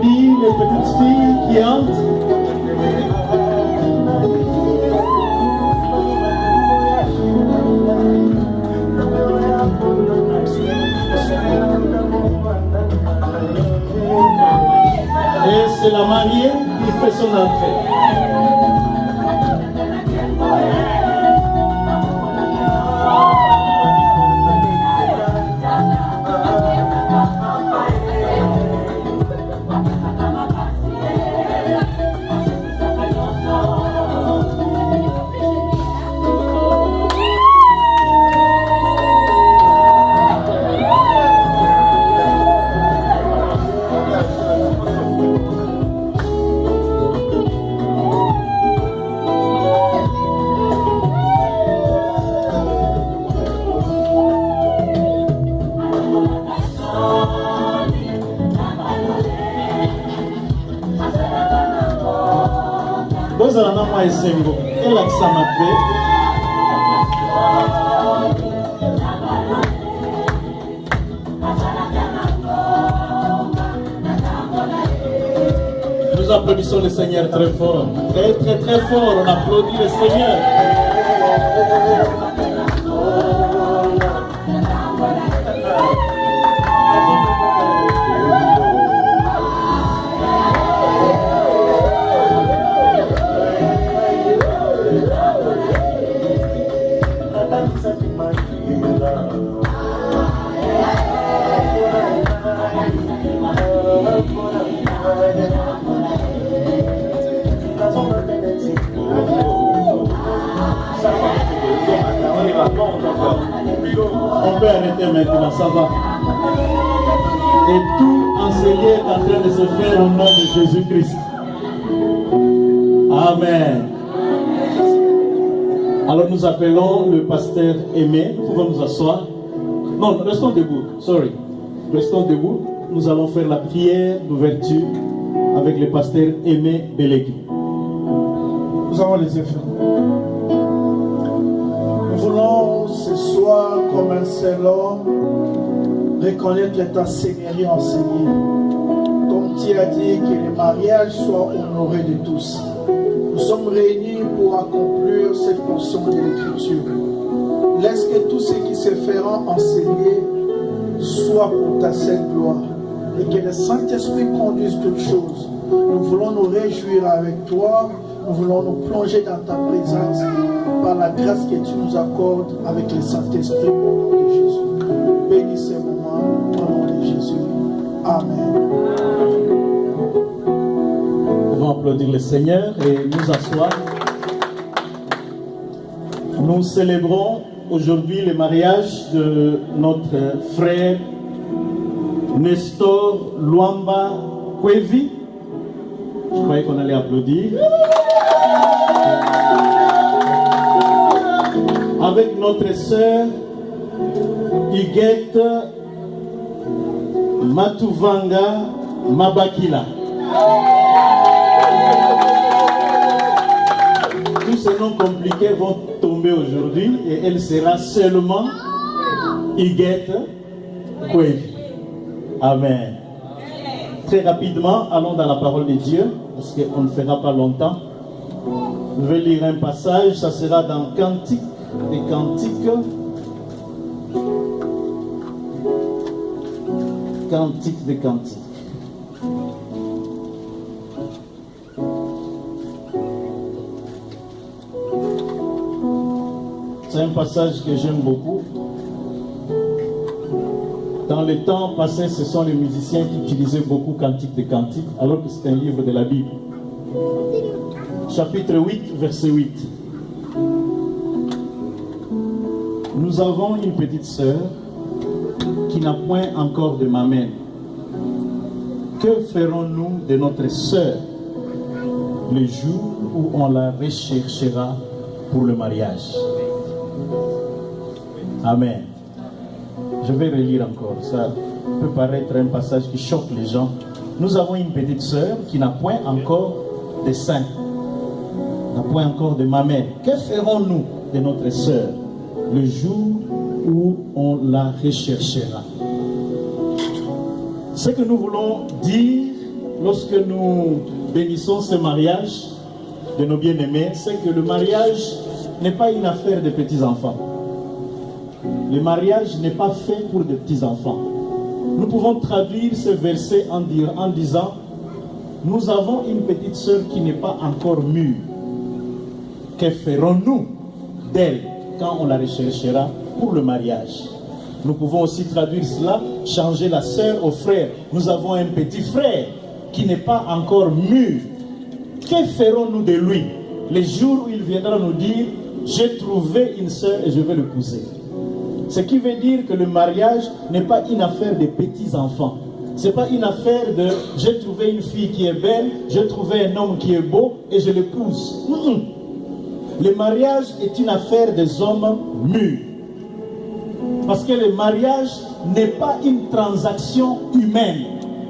applaudit les petites filles qui entrent. Et c'est la mariée qui fait son entrée. Elle a ça Nous applaudissons le Seigneur très fort. Très très très fort. On applaudit le Seigneur. On peut arrêter maintenant, ça va. Et tout enseigné est en train de se faire au nom de Jésus-Christ. Amen. Alors nous appelons le pasteur Aimé. Nous pouvons nous asseoir. Non, restons debout. Sorry. Restons debout. Nous allons faire la prière d'ouverture avec le pasteur Aimé Belégui. Nous avons les effets. Nous voulons ce soir, comme un seul homme, reconnaître que ta Seigneurie enseignée. Comme tu as dit, que le mariage soit honoré de tous. Nous sommes réunis pour accomplir cette portion de l'Écriture. Laisse que tout ce qui se fera enseigner soit pour ta sainte gloire. Et que le Saint-Esprit conduise toutes choses. Nous voulons nous réjouir avec toi. Nous voulons nous plonger dans ta présence par la grâce que tu nous accordes avec le Saint-Esprit au nom de Jésus. Bénis ces moments au nom de Jésus. Amen. Nous pouvons applaudir le Seigneur et nous asseoir. Nous célébrons aujourd'hui le mariage de notre frère Nestor Luamba Kwevi. Je croyais qu'on allait applaudir. Avec notre sœur Huguette Matuvanga Mabakila. Tous ces noms compliqués vont tomber aujourd'hui et elle sera seulement Huguette Kwevi. Amen. Très rapidement, allons dans la parole de Dieu, parce qu'on ne fera pas longtemps. Je vais lire un passage, ça sera dans Cantique des Cantiques. Cantique des Cantiques. C'est un passage que j'aime beaucoup. Dans le temps passé, ce sont les musiciens qui utilisaient beaucoup Cantique des Cantiques, alors que c'est un livre de la Bible. Chapitre 8, verset 8. Nous avons une petite sœur qui n'a point encore de mamelle. Que ferons-nous de notre sœur le jour où on la recherchera pour le mariage? Amen. Je vais relire encore. Ça peut paraître un passage qui choque les gens. Nous avons une petite sœur qui n'a point encore de sein, n'a point encore de mamelle. Que ferons-nous de notre sœur le jour où on la recherchera? Ce que nous voulons dire lorsque nous bénissons ce mariage de nos bien-aimés, c'est que le mariage n'est pas une affaire de petits-enfants. Le mariage n'est pas fait pour des petits-enfants. Nous pouvons traduire ce verset en disant, nous avons une petite sœur qui n'est pas encore mûre. Que ferons-nous d'elle quand on la recherchera pour le mariage? Nous pouvons aussi traduire cela, changer la sœur au frère. Nous avons un petit frère qui n'est pas encore mûr. Que ferons-nous de lui les jours où il viendra nous dire, j'ai trouvé une sœur et je vais l'épouser? Ce qui veut dire que le mariage n'est pas une affaire de petits-enfants. Ce n'est pas une affaire de j'ai trouvé une fille qui est belle, j'ai trouvé un homme qui est beau et je l'épouse. Le mariage est une affaire des hommes mûrs. Parce que le mariage n'est pas une transaction humaine.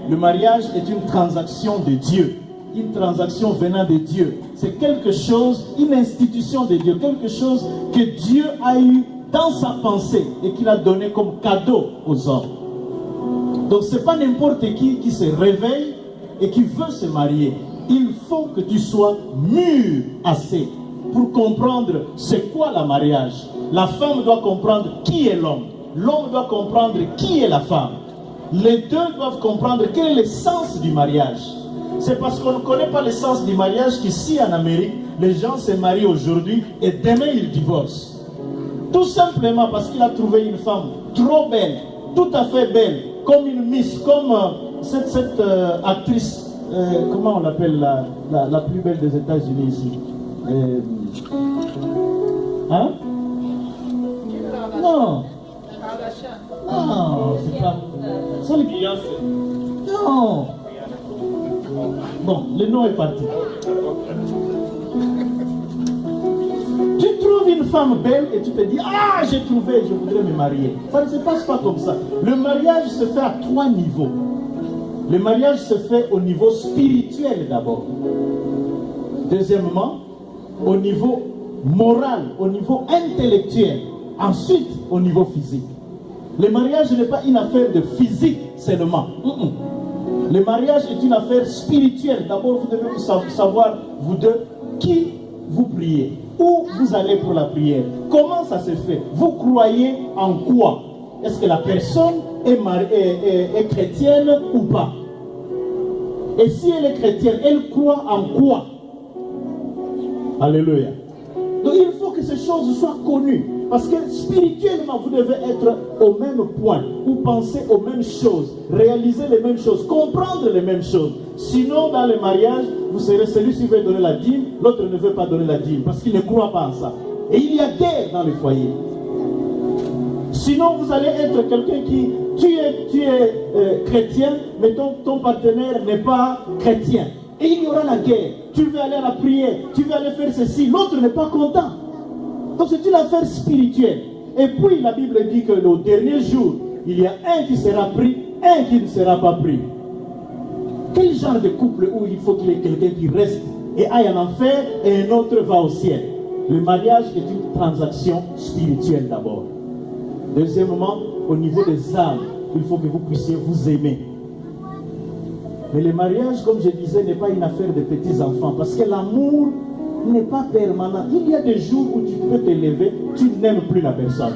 Le mariage est une transaction de Dieu. Une transaction venant de Dieu. C'est quelque chose, une institution de Dieu. Quelque chose que Dieu a eu dans sa pensée et qu'il a donné comme cadeau aux hommes. Donc ce n'est pas n'importe qui se réveille et qui veut se marier. Il faut que tu sois mûr assez pour comprendre c'est quoi le mariage. La femme doit comprendre qui est l'homme. L'homme doit comprendre qui est la femme. Les deux doivent comprendre quel est le sens du mariage. C'est parce qu'on ne connaît pas le sens du mariage qu'ici en Amérique, les gens se marient aujourd'hui et demain ils divorcent. Tout simplement parce qu'il a trouvé une femme trop belle, tout à fait belle, comme une miss, comme cette actrice, comment on l'appelle, la plus belle des États-Unis ici. Hein? Non. Non, c'est pas. C'est les Beyoncé. Non. Bon, le nom est parti. Tu trouves une femme belle et tu te dis, ah, j'ai trouvé, je voudrais me marier. Ça ne se passe pas comme ça. Le mariage se fait à 3 niveaux. Le mariage se fait au niveau spirituel d'abord. Deuxièmement, au niveau moral, au niveau intellectuel. Ensuite, au niveau physique. Le mariage n'est pas une affaire de physique seulement. Le mariage est une affaire spirituelle. D'abord, vous devez savoir, vous deux, qui vous priez. Où vous allez pour la prière. Comment ça se fait? Vous croyez en quoi? Est-ce que la personne est chrétienne ou pas? Et si elle est chrétienne, elle croit en quoi? Alléluia. Donc il faut que ces choses soient connues. Parce que spirituellement, vous devez être au même point. Ou penser aux mêmes choses. Réaliser les mêmes choses. Comprendre les mêmes choses. Sinon, dans le mariage, vous serez celui-ci veut donner la dîme, l'autre ne veut pas donner la dîme. Parce qu'il ne croit pas en ça. Et il y a guerre dans le foyer. Sinon, vous allez être quelqu'un qui... Tu es chrétien, mais ton partenaire n'est pas chrétien. Et il y aura la guerre. Tu veux aller à la prière, tu veux aller faire ceci, l'autre n'est pas content. Donc c'est une affaire spirituelle. Et puis la Bible dit que le dernier jour, il y a un qui sera pris, un qui ne sera pas pris. Quel genre de couple où il faut qu'il y ait quelqu'un qui reste et aille en enfer et un autre va au ciel? Le mariage est une transaction spirituelle d'abord. Deuxièmement, au niveau des âmes, il faut que vous puissiez vous aimer. Mais le mariage, comme je disais, n'est pas une affaire de petits-enfants. Parce que l'amour n'est pas permanent. Il y a des jours où tu peux te lever, tu n'aimes plus la personne.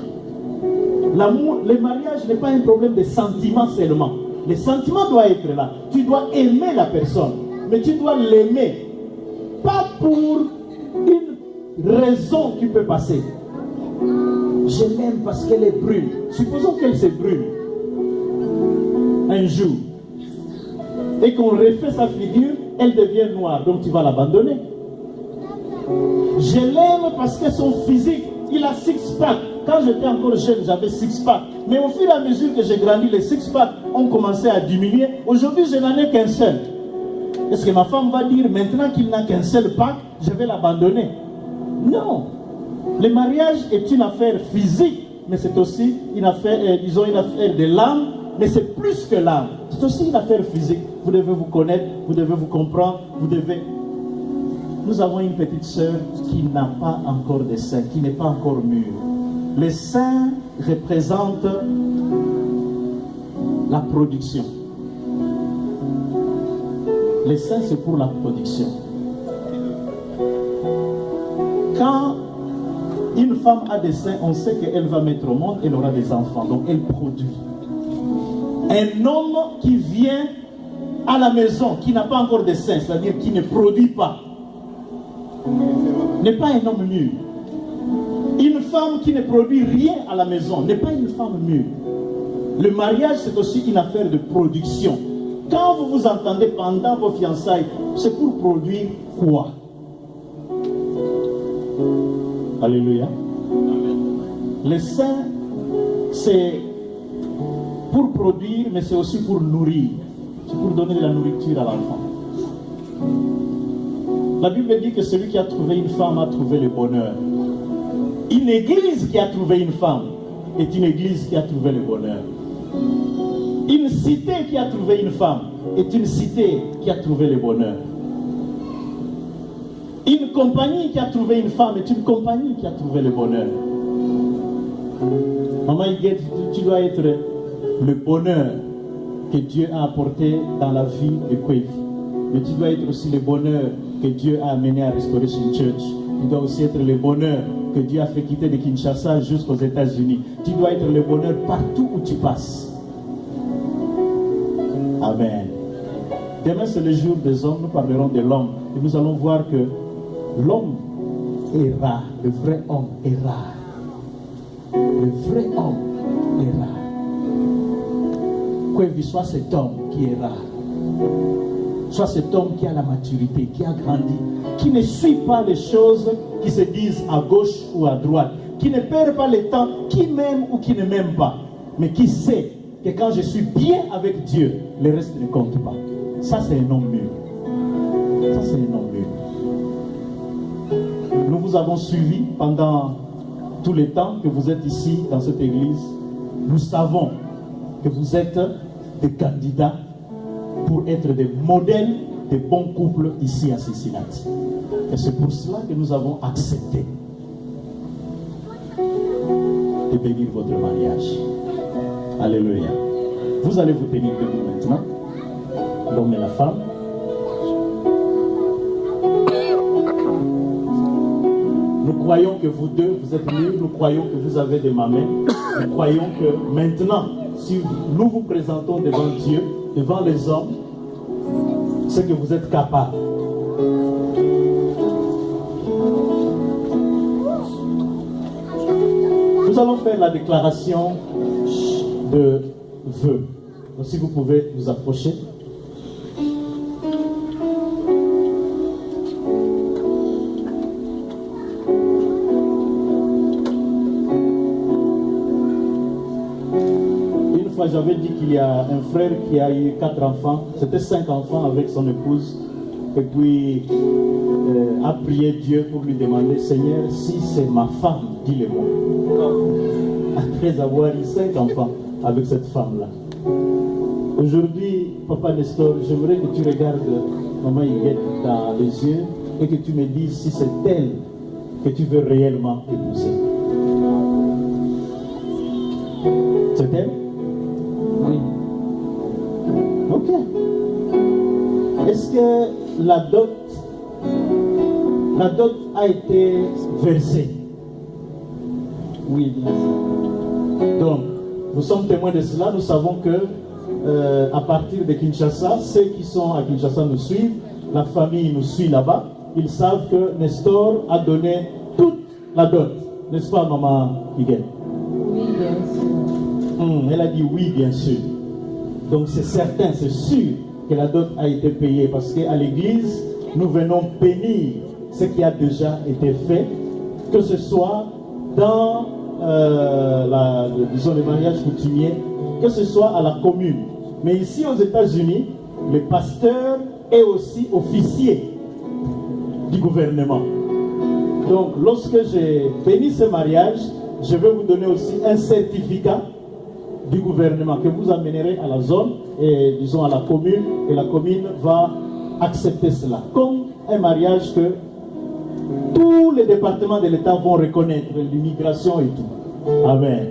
L'amour, le mariage n'est pas un problème de sentiments seulement. Le sentiment doit être là. Tu dois aimer la personne. Mais tu dois l'aimer. Pas pour une raison qui peut passer. Je l'aime parce qu'elle est brune. Supposons qu'elle se brûle. Un jour. Et qu'on refait sa figure, elle devient noire. Donc tu vas l'abandonner. Je l'aime parce que son physique, il a six-pack. Quand j'étais encore jeune, j'avais six-pack. Mais au fur et à mesure que j'ai grandi, les six-pack ont commencé à diminuer. Aujourd'hui, je n'en ai qu'un seul. Est-ce que ma femme va dire, maintenant qu'il n'a qu'un seul pack, je vais l'abandonner? Non. Le mariage est une affaire physique, mais c'est aussi une affaire, disons, une affaire de l'âme, mais c'est plus que l'âme. C'est aussi une affaire physique. Vous devez vous connaître, vous devez vous comprendre, vous devez... Nous avons une petite sœur qui n'a pas encore de sein, qui n'est pas encore mûre. Les seins représentent la production. Les seins, c'est pour la production. Quand une femme a des seins, on sait qu'elle va mettre au monde, elle aura des enfants, donc elle produit. Un homme qui vient à la maison, qui n'a pas encore de seins, c'est-à-dire qui ne produit pas, n'est pas un homme mûr. Une femme qui ne produit rien à la maison n'est pas une femme mûre. Le mariage, c'est aussi une affaire de production. Quand vous vous entendez pendant vos fiançailles, c'est pour produire quoi? Alléluia. Les seins, c'est pour produire, mais c'est aussi pour nourrir. C'est pour donner de la nourriture à l'enfant. La Bible dit que celui qui a trouvé une femme a trouvé le bonheur. Une église qui a trouvé une femme est une église qui a trouvé le bonheur. Une cité qui a trouvé une femme est une cité qui a trouvé le bonheur. Une compagnie qui a trouvé une femme est une compagnie qui a trouvé le bonheur. Maman Iguette, tu dois être le bonheur que Dieu a apporté dans la vie de Kwevi. Mais tu dois être aussi le bonheur que Dieu a amené à Restoration Church. Tu dois aussi être le bonheur que Dieu a fait quitter de Kinshasa jusqu'aux États-Unis. Tu dois être le bonheur partout où tu passes. Amen. Demain, c'est le jour des hommes. Nous parlerons de l'homme. Et nous allons voir que l'homme est rare. Le vrai homme est rare. Le vrai homme est rare. Kwevi soit cet homme qui est rare. Soit cet homme qui a la maturité, qui a grandi, qui ne suit pas les choses qui se disent à gauche ou à droite, qui ne perd pas le temps, qui m'aime ou qui ne m'aime pas, mais qui sait que quand je suis bien avec Dieu, le reste ne compte pas. Ça, c'est un homme mûr. Ça, c'est un homme mûr. Nous vous avons suivi pendant tout le temps que vous êtes ici dans cette église. Nous savons que vous êtes des candidats pour être des modèles de bons couples ici à Cincinnati. Et c'est pour cela que nous avons accepté de bénir votre mariage. Alléluia. Vous allez vous tenir debout maintenant, l'homme et la femme. Nous croyons que vous deux, vous êtes libres. Nous croyons que vous avez des mamelles. Nous croyons que maintenant, si nous vous présentons devant Dieu, devant les hommes, c'est que vous êtes capables. Nous allons faire la déclaration de vœux. Donc, si vous pouvez vous approcher. J'avais dit qu'il y a un frère qui a eu 4 enfants, c'était 5 enfants avec son épouse, et puis a prié Dieu pour lui demander, Seigneur, si c'est ma femme, dis-le-moi. Après avoir eu 5 enfants avec cette femme-là. Aujourd'hui, Papa Nestor, j'aimerais que tu regardes Maman Iguette dans les yeux et que tu me dises si c'est elle que tu veux réellement épouser. C'est elle? Oui. Ok. Est-ce que la dot a été versée? Oui, bien sûr. Donc, nous sommes témoins de cela. Nous savons que à partir de Kinshasa, ceux qui sont à Kinshasa nous suivent, la famille nous suit là-bas. Ils savent que Nestor a donné toute la dot. N'est-ce pas, Maman Iguette? Oui, bien sûr. Elle a dit oui, bien sûr. Donc c'est certain, c'est sûr que la dot a été payée parce qu'à l'église, nous venons bénir ce qui a déjà été fait, que ce soit dans le mariage coutumier, que ce soit à la commune. Mais ici aux États-Unis, le pasteur est aussi officier du gouvernement. Donc lorsque j'ai béni ce mariage, je vais vous donner aussi un certificat du gouvernement que vous amènerez à la zone et disons à la commune, et la commune va accepter cela comme un mariage que tous les départements de l'État vont reconnaître, l'immigration et tout. Amen.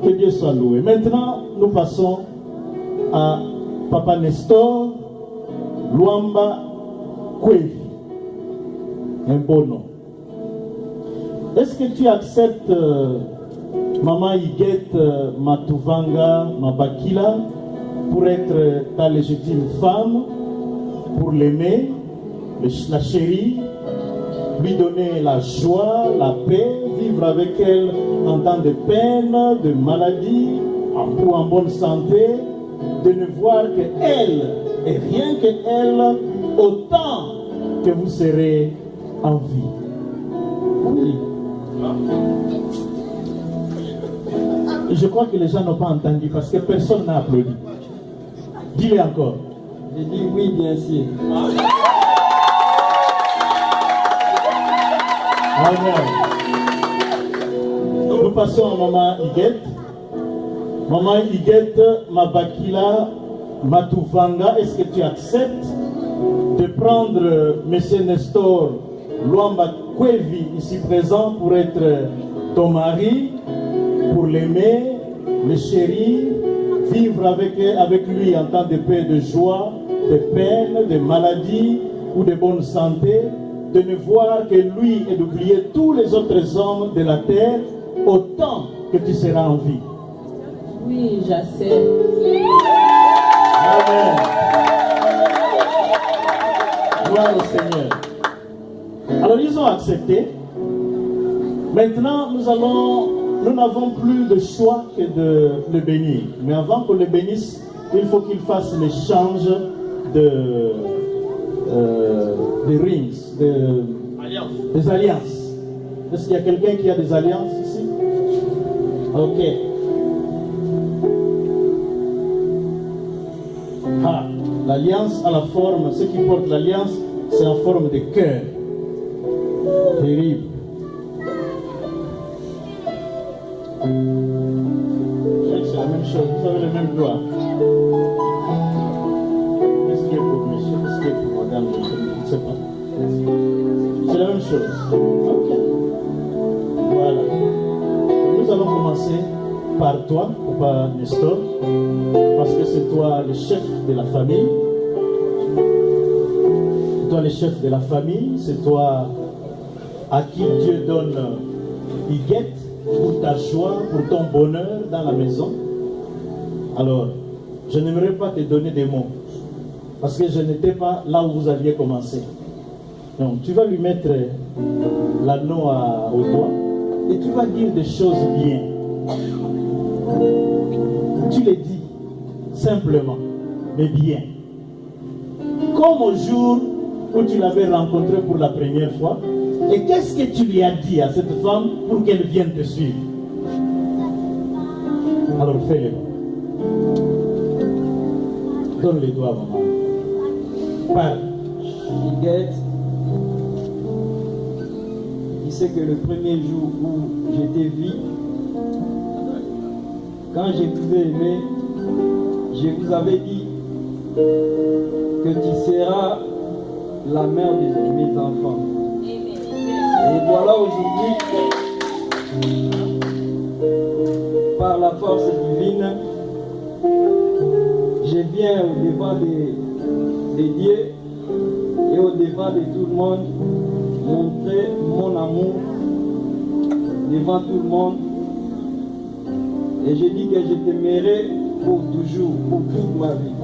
Que Dieu soit loué. Maintenant, nous passons à Papa Nestor, Luamba Kwevi. Un beau nom. Est-ce que tu acceptes Maman Iguette Matuvanga Mabakila pour être ta légitime femme, pour l'aimer, la chérie, lui donner la joie, la paix, vivre avec elle en temps de peine, de maladie, ou en bonne santé, de ne voir que elle et rien que elle, autant que vous serez en vie. Oui. Je crois que les gens n'ont pas entendu parce que personne n'a applaudi. Dis-le encore. J'ai dit oui, bien sûr. Amen. Nous passons à Maman Iguette. Maman Iguette Mabakila Matuvanga, est-ce que tu acceptes de prendre M. Nestor Luamba Kwevi ici présent pour être ton mari, pour l'aimer, le chérir, vivre avec lui en temps de paix, de joie, de peine, de maladie ou de bonne santé, de ne voir que lui et d'oublier tous les autres hommes de la terre autant que tu seras en vie? Oui, j'accepte. Amen. Gloire au Seigneur. Alors ils ont accepté. Maintenant, nous n'avons plus de choix que de le bénir. Mais avant qu'on le bénisse, il faut qu'il fasse l'échange des rings, des alliances. Est-ce qu'il y a quelqu'un qui a des alliances ici? Ok. Ah, l'alliance a la forme, ce qui porte l'alliance, c'est en forme de cœur. Terrible. C'est la même chose, vous avez le même doigt. Qu'est-ce qui est pour monsieur, qu'est-ce qui est pour madame, je ne sais pas. C'est la même chose. Ok. Voilà. Nous allons commencer par toi, Papa Nestor, parce que c'est toi le chef de la famille. C'est toi le chef de la famille, c'est toi à qui Dieu donne Iguette pour ta joie, pour ton bonheur dans la maison. Alors, je n'aimerais pas te donner des mots, parce que je n'étais pas là où vous aviez commencé. Donc, tu vas lui mettre l'anneau au doigt et tu vas dire des choses bien. Tu les dis simplement, mais bien. Comme au jour où tu l'avais rencontrée pour la première fois. Et qu'est-ce que tu lui as dit à cette femme pour qu'elle vienne te suivre? Alors fais-le. Donne les doigts, maman. Parle. Iguette, tu sais que le premier jour où je t'ai vu, quand je vous ai aimé, je vous avais dit que tu seras la mère de mes enfants. Et voilà aujourd'hui, par la force divine, je viens au devant de Dieu et au devant de tout le monde montrer mon amour devant tout le monde. Et je dis que je t'aimerai pour toujours, pour toute ma vie.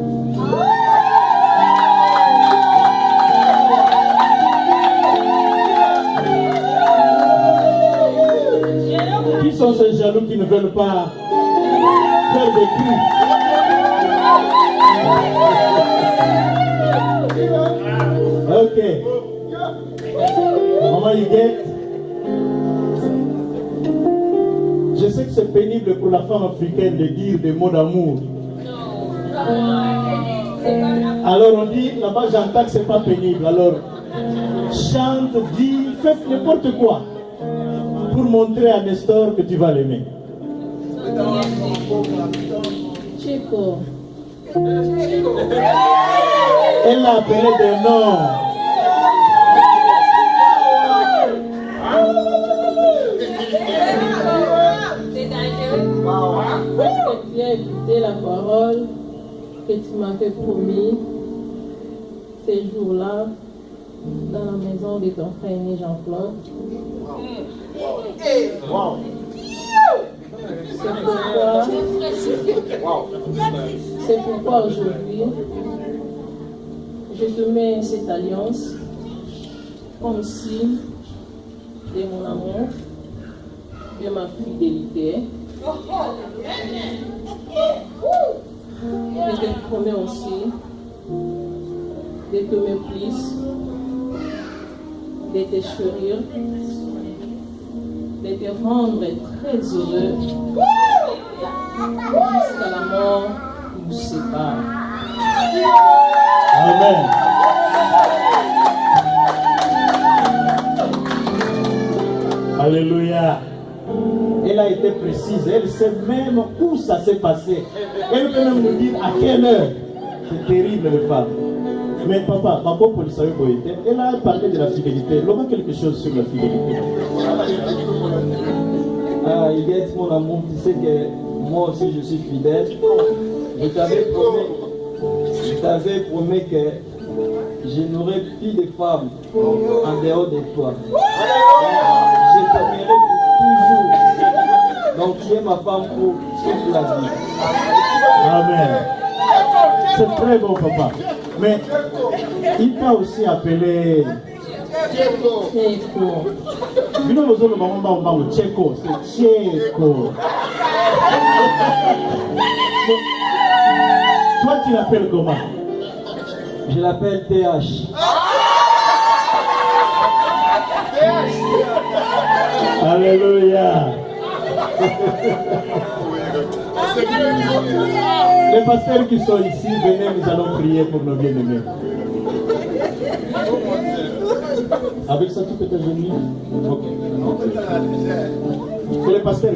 Qui sont ces jaloux qui ne veulent pas faire des cris? Ok. Maman Iguette, je sais que c'est pénible pour la femme africaine de dire des mots d'amour. Alors on dit, là-bas j'entends que c'est pas pénible. Alors chante, dis, faites n'importe quoi pour montrer à Nestor que tu vas l'aimer. Chico. Elle l'a appelé des noms. Tu as écouté la parole que tu m'avais promis. ces jours-là dans la maison de ton frère aîné Jean-Claude. C'est pourquoi aujourd'hui, je te mets cette alliance comme signe de mon amour, de ma fidélité. Je te promets aussi de t'aimer plus, de te chérir, de te rendre très heureux jusqu'à la mort qui nous sépare. Amen. Alléluia. Elle a été précise, elle sait même où ça s'est passé. Elle peut même nous dire à quelle heure. C'est terrible, les femmes. Mais papa, elle a parlé de la fidélité. L'homme a quelque chose sur la fidélité. Ah, Iguette, mon amour, tu sais que moi aussi je suis fidèle. Je t'avais promis que je n'aurai plus de femmes en dehors de toi. Je t'aimerai toujours. Donc tu es ma femme pour toute la vie. Amen. C'est très bon, papa. Mais il t'a aussi appelé Tchéco. Tchéco. C'est Tchéco. Toi, tu l'appelles comment? Je l'appelle TH. Alléluia. Les pasteurs qui sont ici, venez, nous allons prier pour nos bien-aimés. Avec ça, tu peux te venir. Ok. Que les pasteurs